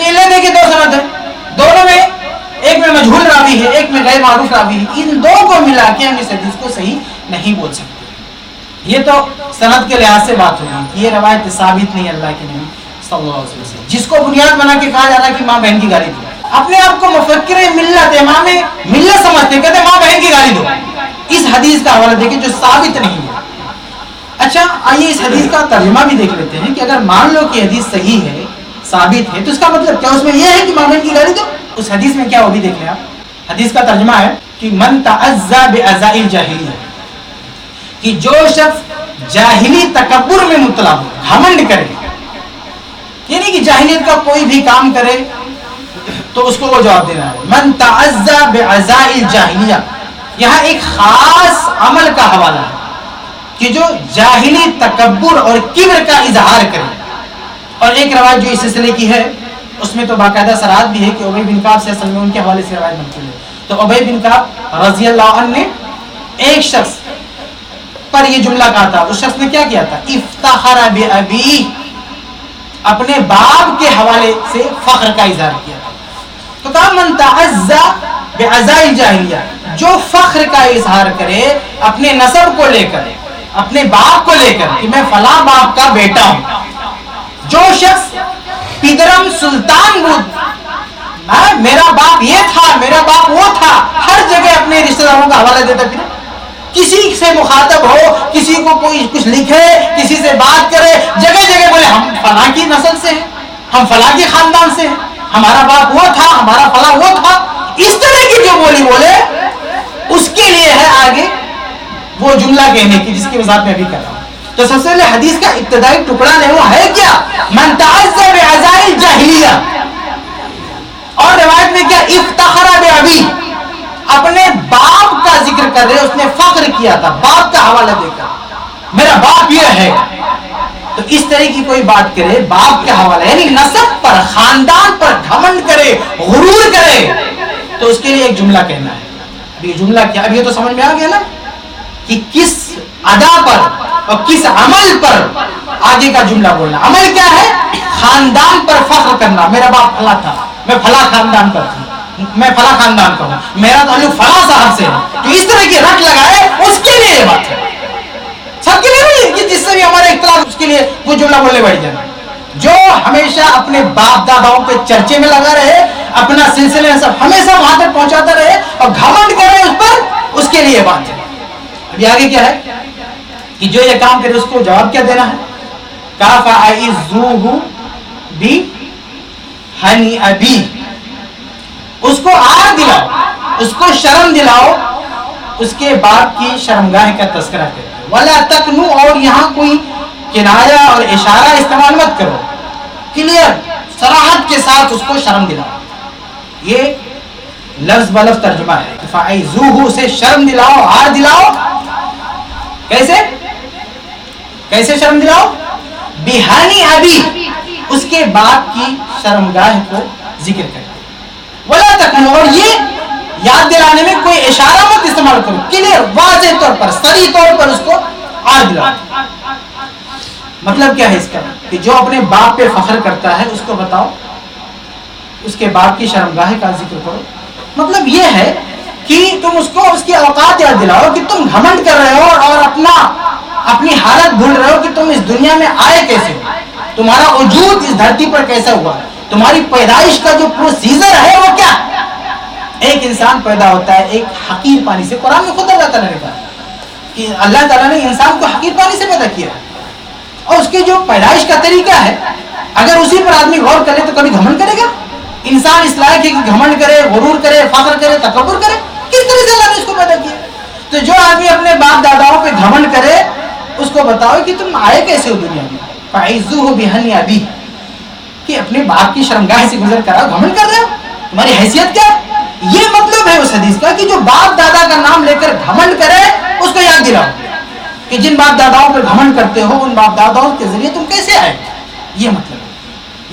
تو یہ لینے کی دو سند ہے، دونوں میں ایک میں مجہول راوی ہے، ایک میں غیر معروف راوی ہے، ان دو کو ملا کے ہم اس حدیث کو صحیح نہیں بول سکتے۔ یہ تو سند کے لحاظ سے بات ہوگی کہ یہ روایت ثابت نہیں اللہ کے نبی صلی اللہ علیہ وسلم، جس کو بنیاد بنا کے کہا جا رہا ہے کہ ماں بہن کی گالی دو، اپنے آپ کو مفکر ملت امام ملت سمجھتے، کہتے ماں بہن کی گالی دو، اس حدیث کا حوالہ دیکھیں جو ثابت نہیں ہے۔ اچھا آئیے اس حدیث کا ترجمہ بھی دیکھ لیتے ہیں کہ اگر مان لو کہ حدیث صحیح ہے، ثابت ہے، تو اس کا مطلب کیا اس میں یہ ہے کہ ماں بہن کی گالی دو؟ اس حدیث میں کیا وہ بھی دیکھ لیں آپ۔ حدیث کا ترجمہ ہے کہ من تعزى بعزاء الجاہلیہ، کہ جو شخص جاہلی تکبر میں مبتلا ہو، گھمنڈ کرے، یعنی کہ جاہلیت کا کوئی بھی کام کرے تو اس کو وہ جواب دینا ہے۔ من تعزى بعزاء الجاہلیہ، یہاں ایک خاص عمل کا حوالہ ہے کہ جو جاہلی تکبر اور کبر کا اظہار کرے۔ اور ایک روایت جو اس سلسلے کی ہے اس میں تو باقاعدہ سرات بھی ہے کہ ابی بن کعب سے اصل میں ان کے حوالے سے روایت منقول ہے۔ تو ابی بن کعب رضی اللہ عنہ نے ایک شخص پر یہ جملہ کہا تھا، اس شخص نے کیا کیا تھا؟ افتخر بابی، اپنے باپ کے حوالے سے فخر کا اظہار کیا تھا۔ تو کہا من تعزى بعزاء الجاہلیہ، جو فخر کا اظہار کرے اپنے نسب کو لے کر، اپنے باپ کو لے کر کہ میں فلاں باپ کا بیٹا ہوں۔ جو شخص پدرم سلطان بود، میرا باپ یہ تھا، میرا باپ وہ تھا، ہر جگہ اپنے رشتہ داروں کا حوالہ دیتا پھر، کسی سے مخاطب ہو، کسی کو کوئی کچھ لکھے، کسی سے بات کرے، جگہ جگہ بولے ہم فلاں کی نسل سے ہیں، ہم فلاں کے خاندان سے ہیں، ہمارا باپ وہ تھا، ہمارا فلاں وہ تھا، اس طرح کی جو بولی بولے اس کے لیے ہے آگے وہ جملہ کہنے کی جس کی وضاحت میں ابھی کر رہا ہوں۔ تو سب سے پہلے حدیث کا ابتدائی ٹکڑا ہے وہ ہے کیا؟ من تعزى بعزاء الجاہلیہ، اور روایت میں کیا؟ افتخر بابی، اپنے باپ کا ذکر کر رہے، اس نے فخر کیا تھا باپ کا حوالہ دے کر، میرا باپ یہ ہے۔ تو اس طرح کی کوئی بات کرے باپ کا حوالہ، یعنی نسب پر، خاندان پر گھمنڈ کرے، غرور کرے، تو اس کے لیے ایک جملہ کہنا ہے۔ اب یہ جملہ کیا؟ اب یہ تو سمجھ میں آ گیا نا کہ کس ادا پر اور کس عمل پر آگے کا جملہ بولنا۔ عمل کیا ہے؟ خاندان پر فخر کرنا، میرا باپ فلاں تھا، میں فلاں خاندان پر تھی، میں فلاں خاندان کا ہوں، میرا تعلق فلاں صاحب سے ہے، تو اس طرح کی رٹ لگائے اس کے لیے یہ بات ہے، سب کے لیے نہیں کہ جس سے بھی ہمارا اختلاف اس کے لیے وہ جملہ بولنے بیٹھ جانا۔ جو ہمیشہ اپنے باپ داداؤں کے چرچے میں لگا رہے، اپنا سلسلے سب ہمیشہ وہاں تک پہنچاتا رہے اور گھمنڈ کرے اس پر، اس کے لیے بات ہے۔ ابھی آگے کیا ہے کہ جو یہ کام کرے اس کو جواب کیا دینا ہے؟ کہا فَأَعِزُّوهُ بِحَنِئَبِي، اس کو آر دلاؤ، اس کو شرم دلاؤ، اس کے باپ کی شرمگاہ کا تذکرہ کرے۔ وَلَا تَكْنُوا، اور یہاں کوئی کنایہ اور اشارہ استعمال مت کرو، کلیئر صراحت کے ساتھ اس کو شرم دلاؤ۔ یہ لفظ بلفظ ترجمہ ہے کہ فَأَعِزُّوهُ، سے شرم دلاؤ، آر دلاؤ۔ کیسے؟ کیسے شرم دلاؤ؟ بِحَنِئَبِي، اس کے باپ کی شرمگاہ کو ذکر کرے۔ وَلَا تَكْنُوا، اور یہ یاد دلانے میں کوئی اشارہ مت استعمال کرو، کلیئر واضح طور پر، صریح طور پر اس کو آر دلاؤ۔ مطلب کیا ہے اس کا؟ کہ جو اپنے باپ پہ فخر کرتا ہے اس کو بتاؤ، اس کے باپ کی شرمگاہ کا ذکر کرو۔ مطلب یہ ہے کہ تم اس کو اس کی اوقات یاد دلاؤ کہ تم گھمنڈ کر رہے ہو اور اپنی حالت بھول رہے ہو کہ تم اس دنیا میں آئے کیسے ہو، تمہارا وجود اس دھرتی پر کیسا ہوا، تمہاری پیدائش کا جو پروسیجر ہے وہ کیا۔ ایک انسان پیدا ہوتا ہے ایک حقیر پانی سے، قرآن میں خود اللہ تعالیٰ نے کہا کہ اللہ تعالیٰ نے انسان کو حقیر پانی سے پیدا کیا ہے، اور اس کے جو پیدائش کا طریقہ ہے اگر اسی پر آدمی غور کرے تو کبھی گھمنڈ کرے گا؟ انسان اس لائق ہے کہ گھمنڈ کرے، غرور کرے، فخر کرے، تکبر کرے؟ کس طرح سے اللہ نے اس کو پیدا کیا؟ تو جو آدمی اپنے باپ داداؤں پہ گھمنڈ کرے اس کو بتاؤ کہ تم آئے کیسے ہو دنیا میں۔ فَعِزُّوهُ بِحَنِئَبِي، کہ اپنے باپ کی شرمگاہ سے گزر کر گھمنڈ کر رہے ہو، تمہاری حیثیت کیا ہے؟ یہ مطلب ہے اس حدیث کا کہ جو باپ دادا کا نام لے کر گھمنڈ کرے اس کو یاد دلاؤ کہ جن باپ داداؤں پر گھمنڈ کرتے ہو ان باپ داداؤں کے ذریعے تم کیسے آئے۔ یہ مطلب ہے،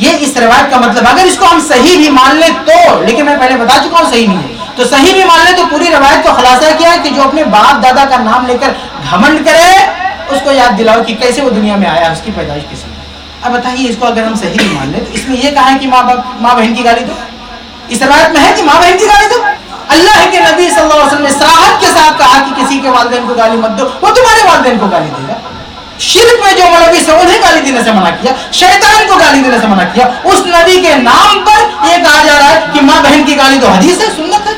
یہ اس روایت کا مطلب۔ اگر اس کو ہم صحیح بھی مان لیں تو، لیکن میں پہلے بتا چکا ہوں صحیح نہیں ہے، تو صحیح بھی مان لیں تو پوری روایت کا خلاصہ کیا ہے کہ جو اپنے باپ دادا کا نام لے کر گھمنڈ کرے اس کو یاد دلاؤ کہ کیسے وہ دنیا میں آیا، اس کی پیدائش کیسے ہوئی۔ اب بتائیے اس کو اگر ہم صحیح نہیں مان لیں تو اس میں یہ کہا ہے کہ ماں بہن کی گالی دو؟ اس روایت میں ہے کہ ماں بہن کی گالی دو؟ اللہ کے نبی صلی اللہ علیہ وسلم نے صراحت کے ساتھ کہا کہ کسی کے والدین کو گالی مت دو، وہ تمہارے والدین کو گالی دے گا۔ شرک میں جو ملوث ہے انہیں گالی دینے سے منع کیا، شیطان کو گالی دینے سے منع کیا، اس نبی کے نام پر یہ کہا جا رہا ہے کہ ماں بہن کی گالی دو۔ حدیث ہے، سنت ہے،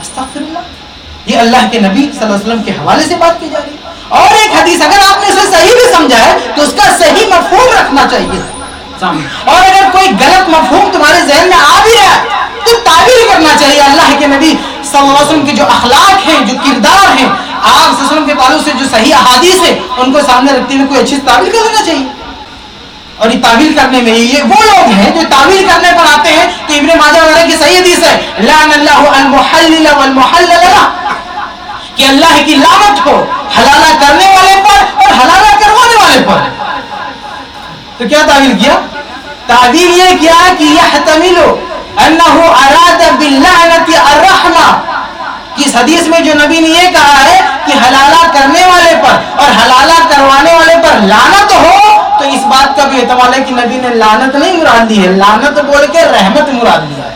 استغفر اللہ، یہ اللہ کے نبی صلی اللہ علیہ وسلم کے حوالے سے بات کی جا رہی ہے۔ اور ایک حدیث اگر آپ نے اسے صحیح بھی سمجھا ہے تو اس کا صحیح مفہوم رکھنا چاہیے سامنے، اور اگر کوئی غلط مفہوم تمہارے ذہن میں آ بھی رہا ہے تو تعبیر کرنا چاہیے اللہ کے نبی صلی اللہ علیہ وسلم کے جو اخلاق ہیں، جو کردار ہیں، آپ صلی اللہ علیہ وسلم کے تعلق سے جو صحیح احادیث ہیں ان کو سامنے رکھتے ہوئے کوئی اچھی تعبیر کر لینا چاہیے۔ اور یہ تعبیر کرنے میں یہ وہ لوگ ہیں جو تعبیر کرنے پر آتے ہیں، تو ابن ماجہ وغیرہ کی صحیح حدیث ہے لعن اللہ المحلل والمحلل له، کہ اللہ کی لعنت ہو حلالہ کرنے والے پر اور حلالہ کروانے والے پر۔ تو کیا تعبیر کیا؟ تعبیر یہ کیا کہ یحتمل انه اراد باللعنت الرحمہ، اس حدیث میں جو نبی نے یہ کہا ہے کہ حلالہ کرنے والے پر اور حلالہ کروانے والے پر لعنت ہو، تو اس بات کا بھی احتمال ہے کہ نبی نے لعنت نہیں مراد لی ہے، لعنت بول کے رحمت مراد لیا ہے۔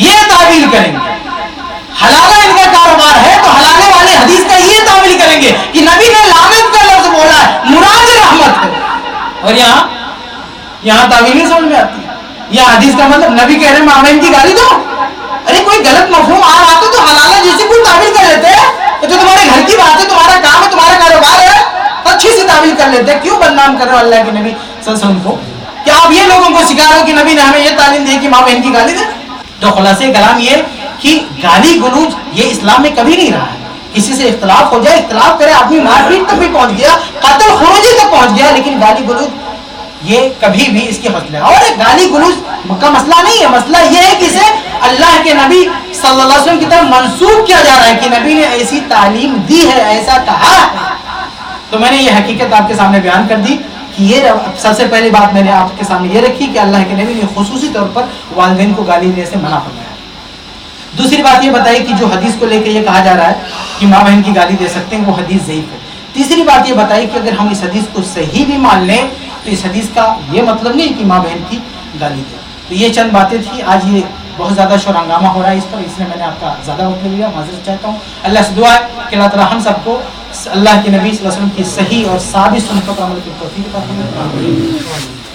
یہ تعبیر کریں گے، حلالہ ان کا کاروبار ہے تو حلالے والے حدیث کا یہ تعبیر کریں گے کہ نبی نے لعنت کا لفظ بولا ہے، مراد رحمت ہے۔ اور یہاں تعبیر نہیں سمجھ میں آتی، یہ حدیث کا مطلب نبی کہہ رہے ہیں ماں بہن کی گالی دو، ارے کوئی غلط مفہوم آ رہا تو حلالہ جیسی کوئی تعبیر کر لیتے ہیں، تو تمہارے گھر کی بات ہے، تمہارا کام ہے، تمہارا کاروبار ہے، اچھی سی تعبیر کر لیتے ہیں۔ کیوں بدنام کر رہے ہو اللہ کے نبی صلی اللہ علیہ وسلم کو؟ کیا آپ یہ لوگوں کو سکھا رہے ہو کہ نبی نے ہمیں یہ تعلیم دی کہ ماں بہن کی گالی دے؟ تو خلاصے کلام یہ کہ گالی گلوچ یہ اسلام میں کبھی نہیں رہا ہے۔ کسی سے اختلاف ہو جائے، اختلاف کرے آدمی، مار پیٹ تک بھی پہنچ گیا، قتل خروجی تک پہنچ گیا، لیکن گالی گلوچ یہ کبھی بھی اس کے مسئلہ ہے۔ اور گالی گلوچ کا مسئلہ نہیں ہے، مسئلہ یہ ہے کہ اسے اللہ کے نبی صلی اللہ علیہ وسلم کی طرف منسوب کیا جا رہا ہے کہ نبی نے ایسی تعلیم دی ہے، ایسا کہا ہے۔ تو میں نے یہ حقیقت آپ کے سامنے بیان کر دی کہ یہ سب سے پہلی بات میں نے آپ کے سامنے یہ رکھی کہ اللہ کے نبی نے خصوصی طور پر والدین کو گالی دینے سے منع فرمایا۔ دوسری بات یہ بتائی کہ جو حدیث کو لے کے یہ کہا جا رہا ہے کہ ماں بہن کی گالی دے سکتے ہیں، وہ حدیث ضعیف ہے۔ تیسری بات یہ بتائی کہ اگر ہم اس حدیث کو صحیح بھی مان لیں تو اس حدیث کا یہ مطلب نہیں کہ ماں بہن کی گالی دے۔ تو یہ چند باتیں تھی، آج یہ بہت زیادہ شور ہنگامہ ہو رہا ہے اس پر، اس لیے میں نے آپ کا زیادہ وقت لیا، معذرت چاہتا ہوں۔ اللہ سے دعا ہے کہ اللہ تعالیٰ ہم سب کو اللہ کے نبی صلی اللہ علیہ وسلم کی صحیح اور ثابت سنتوں پر عمل کی توفیق عطا فرمائے۔